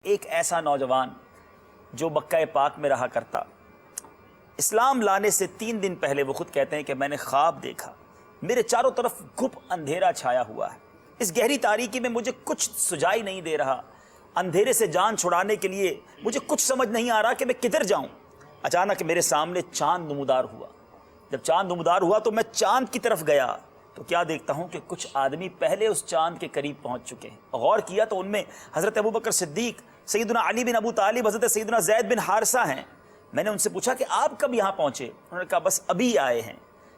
ایک ایسا نوجوان جو مکہ پاک میں رہا کرتا، اسلام لانے سے 3 دن پہلے وہ خود کہتے ہیں کہ میں نے خواب دیکھا، میرے چاروں طرف گھپ اندھیرا چھایا ہوا ہے، اس گہری تاریکی میں مجھے کچھ سجائی نہیں دے رہا، اندھیرے سے جان چھڑانے کے لیے مجھے کچھ سمجھ نہیں آ رہا کہ میں کدھر جاؤں۔ اچانک میرے سامنے چاند نمودار ہوا، جب چاند نمودار ہوا تو میں چاند کی طرف گیا تو کیا دیکھتا ہوں کہ کچھ آدمی پہلے اس چاند کے قریب پہنچ چکے ہیں۔ غور کیا تو ان میں حضرت ابوبکر صدیق، سیدنا علی بن ابو طالب، حضرت سیدنا زید بن حارثہ ہیں۔ میں نے ان سے پوچھا کہ آپ کب یہاں پہنچے؟ انہوں نے کہا بس ابھی آئے ہیں۔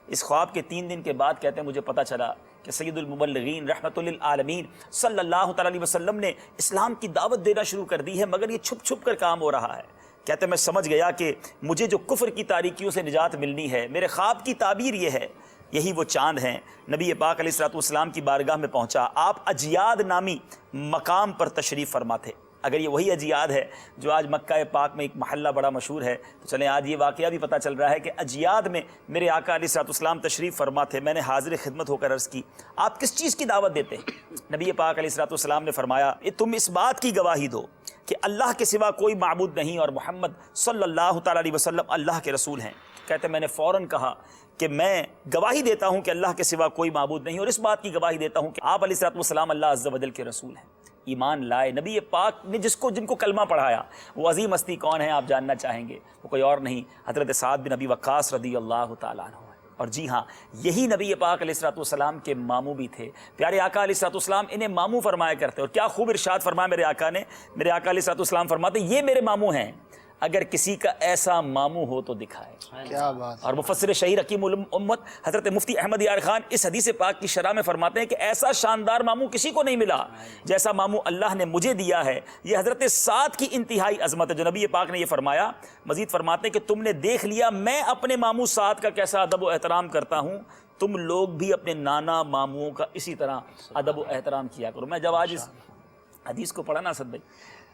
اس خواب کے 3 دن کے بعد کہتے ہیں مجھے پتہ چلا کہ سید المبلغین رحمت للعالمین صلی اللہ تعالی علیہ وسلم نے اسلام کی دعوت دینا شروع کر دی ہے، مگر یہ چھپ چھپ کر کام ہو رہا ہے۔ کہتے ہیں میں سمجھ گیا کہ مجھے جو کفر کی تاریکیوں سے نجات ملنی ہے، میرے خواب کی تعبیر یہ ہے، یہی وہ چاند ہیں۔ نبی پاک علیہ الصلوۃ والسلام کی بارگاہ میں پہنچا، آپ اجیاد نامی مقام پر تشریف فرما تھے۔ اگر یہ وہی اجیاد ہے جو آج مکہ پاک میں ایک محلہ بڑا مشہور ہے تو چلیں آج یہ واقعہ بھی پتہ چل رہا ہے کہ اجیاد میں میرے آقا علیہ الصلوۃ والسلام تشریف فرما تھے۔ میں نے حاضر خدمت ہو کر عرض کی آپ کس چیز کی دعوت دیتے ہیں؟ نبی پاک علیہ الصلوۃ والسلام نے فرمایا تم اس بات کی گواہی دو کہ اللہ کے سوا کوئی معبود نہیں اور محمد صلی اللہ تعالی علیہ وسلم اللہ کے رسول ہیں۔ کہتے میں نے فوراً کہا کہ میں گواہی دیتا ہوں کہ اللہ کے سوا کوئی معبود نہیں، اور اس بات کی گواہی دیتا ہوں کہ آپ علیہ الصلوۃ والسلام اللہ عز و جل کے رسول ہیں۔ ایمان لائے نبی پاک نے جن کو کلمہ پڑھایا، وہ عظیم ہستی کون ہے آپ جاننا چاہیں گے؟ وہ کوئی اور نہیں، حضرت سعد بن ابی وقاص رضی اللہ تعالیٰ عنہ ہے۔ اور جی ہاں، یہی نبی پاک علیہ الصلوۃ والسلام کے ماموں بھی تھے۔ پیارے آقا علیہ الصلوۃ والسلام انہیں ماموں فرمایا کرتے، اور کیا خوب ارشاد فرمایا میرے آقا نے۔ میرے آقا علیہ الصلوۃ والسلام فرماتے یہ میرے ماموں ہیں، اگر کسی کا ایسا ماموں ہو تو دکھائے۔ کیا بات۔ اور مفسر شہیر حکیم الامت حضرت مفتی احمد یار خان اس حدیث پاک کی شرح میں فرماتے ہیں کہ ایسا شاندار ماموں کسی کو نہیں ملا جیسا ماموں اللہ نے مجھے دیا ہے۔ یہ حضرت سعد کی انتہائی عظمت ہے جو نبی پاک نے یہ فرمایا۔ مزید فرماتے ہیں کہ تم نے دیکھ لیا میں اپنے ماموں سعد کا کیسا ادب و احترام کرتا ہوں، تم لوگ بھی اپنے نانا ماموں کا اسی طرح ادب و احترام کیا کرو۔ میں جب آج اس حدیث کو پڑھا نا اسد بھائی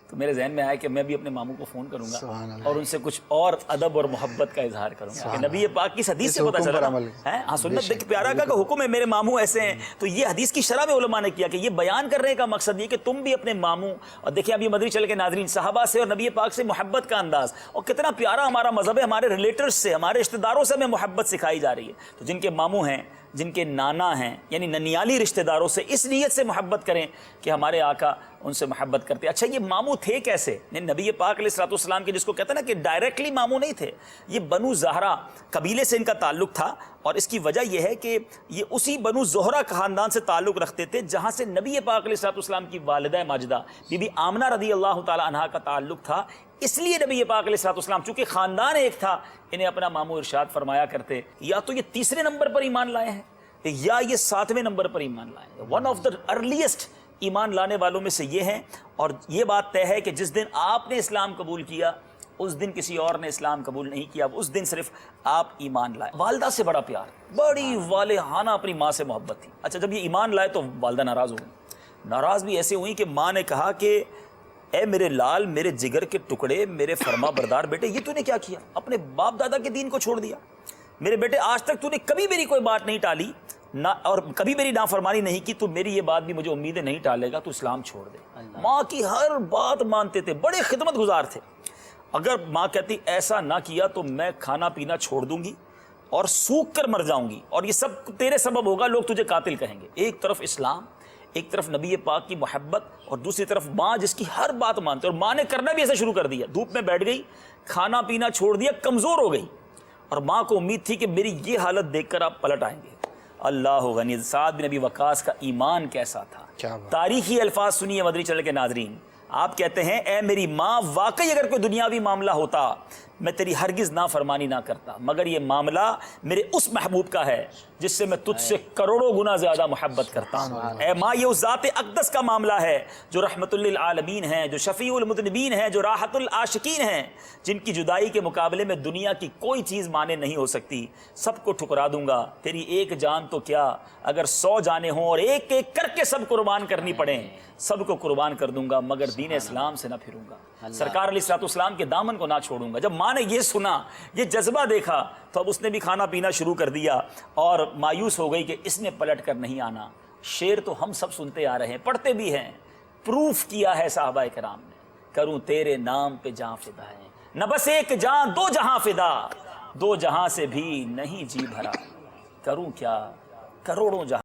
تو میرے ذہن میں آیا کہ میں بھی اپنے ماموں کو فون کروں گا اور ان سے کچھ اور ادب اور محبت کا اظہار کروں گا کہ نبی پاک کی حدیث سے پتہ چلا ہے۔ ہاں سنت دیکھ پیارا کا حکم ہے میرے ماموں ایسے ہیں، تو یہ حدیث کی شرح میں علماء نے کیا کہ یہ بیان کرنے کا مقصد یہ کہ تم بھی اپنے ماموں، اور دیکھیں ابھی مدنی چل کے ناظرین صحابہ سے اور نبی پاک سے محبت کا انداز، اور کتنا پیارا ہمارا مذہب ہے، ہمارے ریلیٹرز سے، ہمارے رشتہ داروں سے ہمیں محبت سکھائی جا رہی ہے۔ تو جن کے ماموں ہیں، جن کے نانا ہیں، یعنی ننیالی رشتہ داروں سے اس نیت سے محبت کریں کہ ہمارے آقا ان سے محبت کرتے۔ اچھا یہ ماموں تھے کیسے؟ نبی پاک علیہ الصلوۃ والسلام کے جس کو کہتے ہیں نا کہ ڈائریکٹلی ماموں نہیں تھے، یہ بنو زہرا قبیلے سے ان کا تعلق تھا، اور اس کی وجہ یہ ہے کہ یہ اسی بنو زہرا خاندان سے تعلق رکھتے تھے جہاں سے نبی پاک علیہ الصلوۃ والسلام کی والدہ ماجدہ بی بی آمنہ رضی اللہ تعالی عنہا کا تعلق تھا۔ اس لیے نبی پاک علیہ الصلوۃ والسلام چونکہ خاندان ایک تھا، انہیں اپنا ماموں ارشاد فرمایا کرتے یا تو یہ تیسرے نمبر پر ایمان لائے ہیں یا یہ 7ویں نمبر پر ایمان لائے ہیں۔ ون آف دا ارلیسٹ ایمان لانے والوں میں سے یہ ہیں، اور یہ بات طے ہے کہ جس دن آپ نے اسلام قبول کیا اس دن کسی اور نے اسلام قبول نہیں کیا، اس دن صرف آپ ایمان لائے۔ والدہ سے بڑا پیار، بڑی والہانہ اپنی ماں سے محبت تھی۔ اچھا جب یہ ایمان لائے تو والدہ ناراض ہو گئی، ناراض بھی ایسے ہوئی کہ ماں نے کہا کہ اے میرے لال، میرے جگر کے ٹکڑے، میرے فرما بردار بیٹے، یہ تو نے کیا کیا؟ اپنے باپ دادا کے دین کو چھوڑ دیا۔ میرے بیٹے آج تک تو نے کبھی میری کوئی بات نہیں ٹالی نہ، اور کبھی میری نافرمانی نہیں کی، تو میری یہ بات بھی مجھے امید نہیں ٹالے گا، تو اسلام چھوڑ دے۔ ماں کی ہر بات مانتے تھے، بڑے خدمت گزار تھے۔ اگر ماں کہتی ایسا نہ کیا تو میں کھانا پینا چھوڑ دوں گی اور سوکھ کر مر جاؤں گی، اور یہ سب تیرے سبب ہوگا، لوگ تجھے قاتل کہیں گے۔ ایک طرف اسلام، ایک طرف نبی پاک کی محبت، اور دوسری طرف ماں جس کی ہر بات مانتے، اور ماں نے کرنا بھی ایسا شروع کر دیا، دھوپ میں بیٹھ گئی، کھانا پینا چھوڑ دیا، کمزور ہو گئی، اور ماں کو امید تھی کہ میری یہ حالت دیکھ کر آپ پلٹ آئیں گے۔ اللہ غنی، سعد بن ابی وقاص کا ایمان کیسا تھا! تاریخی الفاظ سنیے مدنی چینل کے ناظرین، آپ کہتے ہیں اے میری ماں، واقعی اگر کوئی دنیاوی معاملہ ہوتا میں تیری ہرگز نافرمانی نہ کرتا، مگر یہ معاملہ میرے اس محبوب کا ہے جس سے میں تجھ سے کروڑوں گنا زیادہ محبت کرتا ہوں۔ اے ماں، یہ اس ذات اقدس کا معاملہ ہے جو رحمت للعالمین ہیں، جو شفیع المذنبین ہیں، جو راحت العاشقین ہیں، جن کی جدائی کے مقابلے میں دنیا کی کوئی چیز مانے نہیں ہو سکتی۔ سب کو ٹھکرا دوں گا، تیری ایک جان تو کیا اگر 100 جانیں ہوں اور ایک ایک کر کے سب قربان کرنی پڑیں، سب کو قربان کر دوں گا، مگر دین اسلام سے نہ پھروں گا، سرکار علیہ الصلوۃ والسلام کے دامن کو نہ چھوڑوں گا۔ جب ماں نے یہ سنا، یہ جذبہ دیکھا، تو اب اس نے بھی کھانا پینا شروع کر دیا، اور مایوس ہو گئی کہ اس نے پلٹ کر نہیں آنا۔ شعر تو ہم سب سنتے آ رہے ہیں، پڑھتے بھی ہیں، پروف کیا ہے صحابہ کرام نے کروں تیرے نام پہ جاں فدا ہے، نہ بس ایک جاں دو جہاں فدا، دو جہاں سے بھی نہیں جی بھرا، کروں کیا کروڑوں جہاں